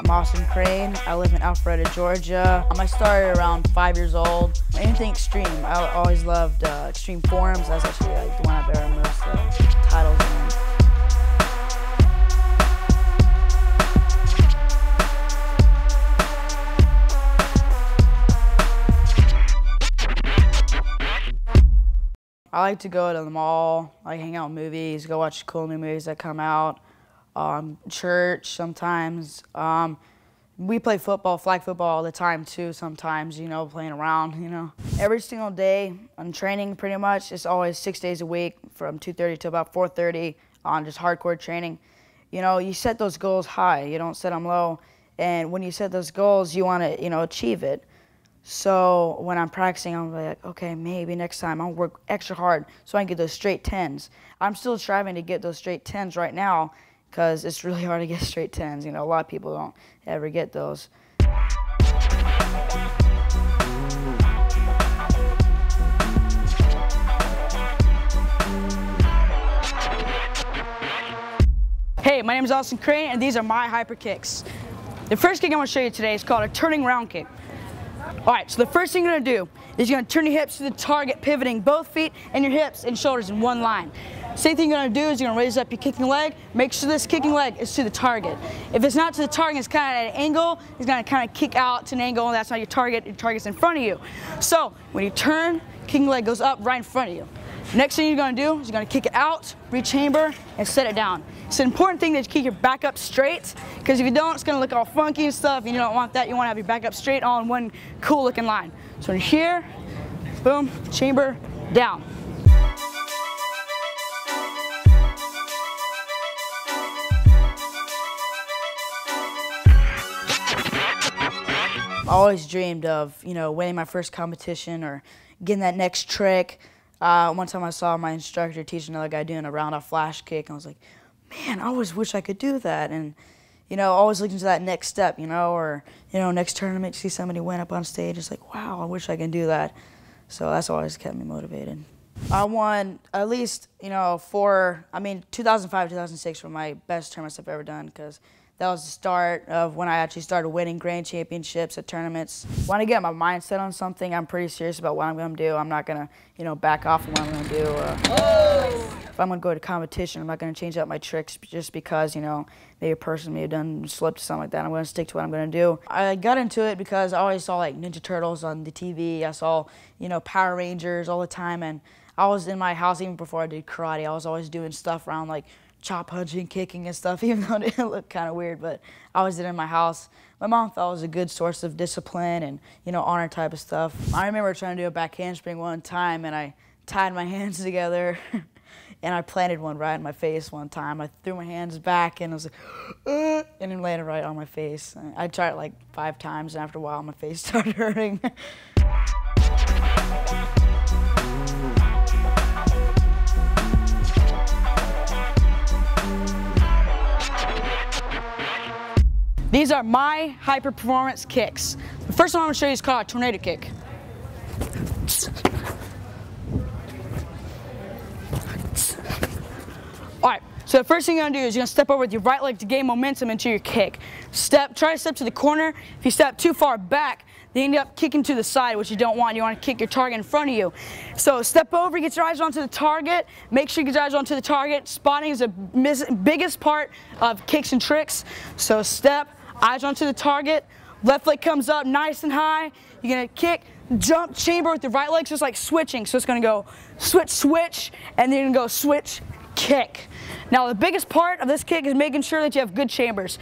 I'm Austin Crain. I live in Alpharetta, Georgia. I started around 5 years old. Anything extreme. I always loved extreme forms. That's actually like the one I've ever most titles in. I like to go to the mall, like hang out with movies, go watch cool new movies that come out. Church sometimes. We play football, flag football all the time too sometimes, you know, playing around, you know. Every single day on training pretty much, it's always 6 days a week from 2:30 to about 4:30 on just hardcore training. You know, you set those goals high, you don't set them low. And when you set those goals, you want to, you know, achieve it. So when I'm practicing, I'm like, okay, maybe next time I'll work extra hard so I can get those straight 10s. I'm still striving to get those straight 10s right now because it's really hard to get straight 10s. You know, a lot of people don't ever get those. Hey, my name is Austin Crain, and these are my hyper kicks. The first kick I want to show you today is called a turning round kick. All right, so the first thing you're gonna do is you're gonna turn your hips to the target, pivoting both feet and your hips and shoulders in one line. Same thing you're gonna do is you're gonna raise up your kicking leg. Make sure this kicking leg is to the target. If it's not to the target, it's kind of at an angle, it's gonna kind of kick out to an angle, and that's not your target's in front of you. So when you turn, kicking leg goes up right in front of you. Next thing you're gonna do is you're gonna kick it out, rechamber, and set it down. It's an important thing that you keep your back up straight, because if you don't, it's gonna look all funky and stuff, and you don't want that. You wanna have your back up straight on one cool looking line. So when you're here, boom, chamber, down. I always dreamed of, you know, winning my first competition or getting that next trick. One time I saw my instructor teach another guy doing a round-off flash kick, and I was like, man, I always wish I could do that. And, you know, always looking to that next step, you know, or, you know, next tournament, see somebody win up on stage, it's like, wow, I wish I could do that. So that's always kept me motivated. I won at least, you know, 2005, 2006 were my best tournaments I've ever done, because that was the start of when I actually started winning grand championships at tournaments. When I get my mindset on something, I'm pretty serious about what I'm going to do. I'm not going to, you know, back off from what I'm going to do. If I'm going to go to competition, I'm not going to change up my tricks just because, you know, maybe a person may have done slipped or something like that. I'm going to stick to what I'm going to do. I got into it because I always saw like Ninja Turtles on the TV. I saw, you know, Power Rangers all the time, and I was in my house even before I did karate. I was always doing stuff around like chop punching, kicking and stuff, even though it looked kind of weird, but I always did it in my house. My mom thought it was a good source of discipline and, you know, honor type of stuff. I remember trying to do a back handspring one time, and I tied my hands together and I planted one right in my face one time. I threw my hands back and I was like, and it landed right on my face. I tried it like 5 times, and after a while my face started hurting. These are my hyper performance kicks. The first one I'm gonna show you is called a tornado kick. All right, so the first thing you're gonna do is you're gonna step over with your right leg to gain momentum into your kick. Try to step to the corner. If you step too far back, then you end up kicking to the side, which you don't want. You want to kick your target in front of you. So step over, get your eyes onto the target. Make sure you get your eyes onto the target. Spotting is the biggest part of kicks and tricks. So step, eyes onto the target. Left leg comes up nice and high. You're gonna kick, jump, chamber with the right leg, so it's like switching. So it's gonna go switch, switch, and then you're gonna go switch, kick. Now the biggest part of this kick is making sure that you have good chambers.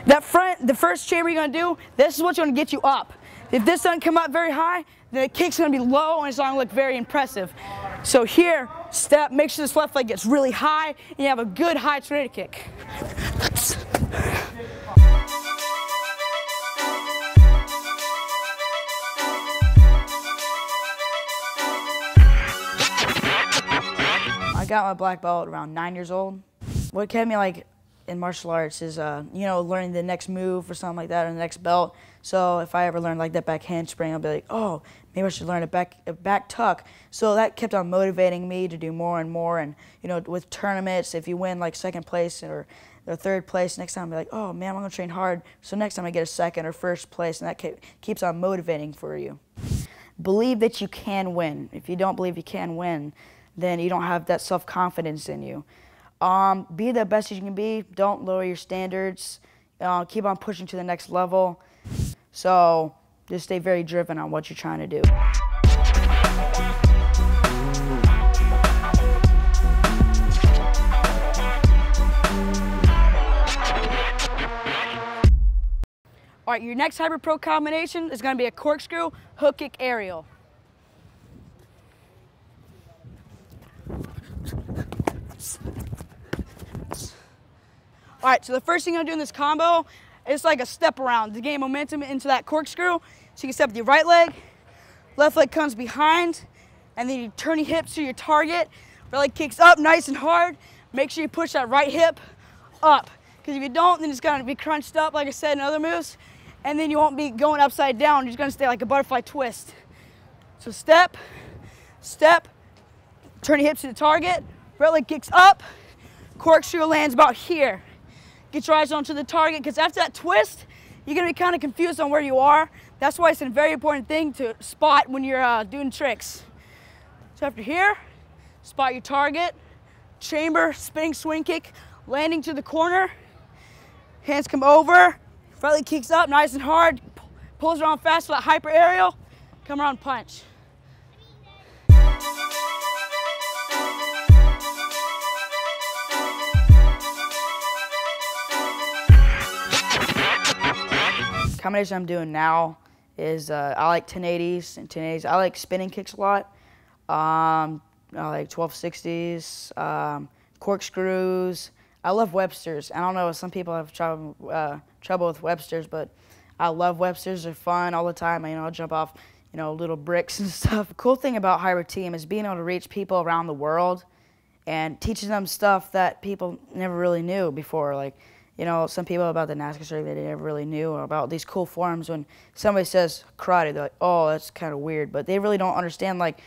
The first chamber you're gonna do, this is what's gonna get you up. If this doesn't come up very high, then the kick's gonna be low and it's not gonna look very impressive. So here, step, make sure this left leg gets really high, and you have a good high tornado kick. I got my black belt around 9 years old. What kept me like in martial arts is, you know, learning the next move or something like that, or the next belt. So if I ever learned like that back handspring, I'll be like, oh, maybe I should learn a back tuck. So that kept on motivating me to do more and more. And, you know, with tournaments, if you win like second place or or third place. Next time I'll be like, oh man, I'm gonna train hard. So next time I get a second or first place, and that keeps on motivating for you. Believe that you can win. If you don't believe you can win, then you don't have that self-confidence in you. Be the best you can be. Don't lower your standards. Keep on pushing to the next level. So just stay very driven on what you're trying to do. All right, your next hybrid pro combination is going to be a corkscrew hook kick aerial. All right, so the first thing I'm doing in this combo is like a step around to gain momentum into that corkscrew. So you can step with your right leg, left leg comes behind, and then you turn your hips to your target. Right leg kicks up nice and hard. Make sure you push that right hip up, because if you don't, then it's going to be crunched up, like I said in other moves, and then you won't be going upside down. You're just going to stay like a butterfly twist. So step, step, turn your hips to the target. Right leg kicks up, corkscrew lands about here. Get your eyes onto the target, because after that twist, you're going to be kind of confused on where you are. That's why it's a very important thing to spot when you're doing tricks. So after here, spot your target, chamber, spinning swing kick, landing to the corner, hands come over, right leg kicks up nice and hard, pulls around fast for that hyper aerial, come around punch. Combination I'm doing now is I like 1080s and 1080s. I like spinning kicks a lot. I like 1260s, corkscrews. I love Websters. I don't know, some people have trouble with Websters, but I love Websters. They're fun all the time. I'll jump off, little bricks and stuff. The cool thing about hybrid team is being able to reach people around the world and teaching them stuff that people never really knew before. Like, some people about the NASCAR circuit, they never really knew about these cool forms. When somebody says karate, they're like, oh, that's kind of weird. But they really don't understand, like,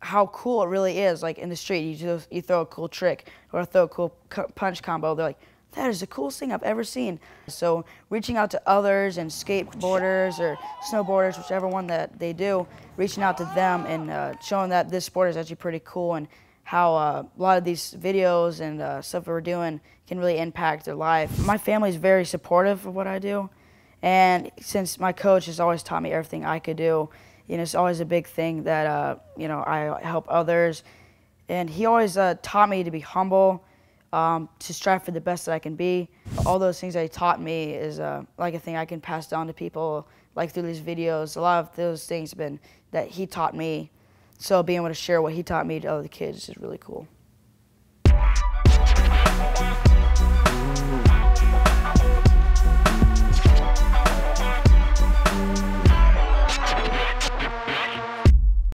how cool it really is. Like, in the street, you throw a cool trick or throw a cool punch combo. They're like, that is the coolest thing I've ever seen. So reaching out to others and skateboarders or snowboarders, whichever one that they do, reaching out to them and showing that this sport is actually pretty cool, and how a lot of these videos and stuff we're doing can really impact their life. My family is very supportive of what I do, and since my coach has always taught me everything I could do, it's always a big thing that I help others, and he always taught me to be humble, to strive for the best that I can be. All those things that he taught me is like a thing I can pass down to people, like through these videos. A lot of those things have been that he taught me. So being able to share what he taught me to other kids is really cool.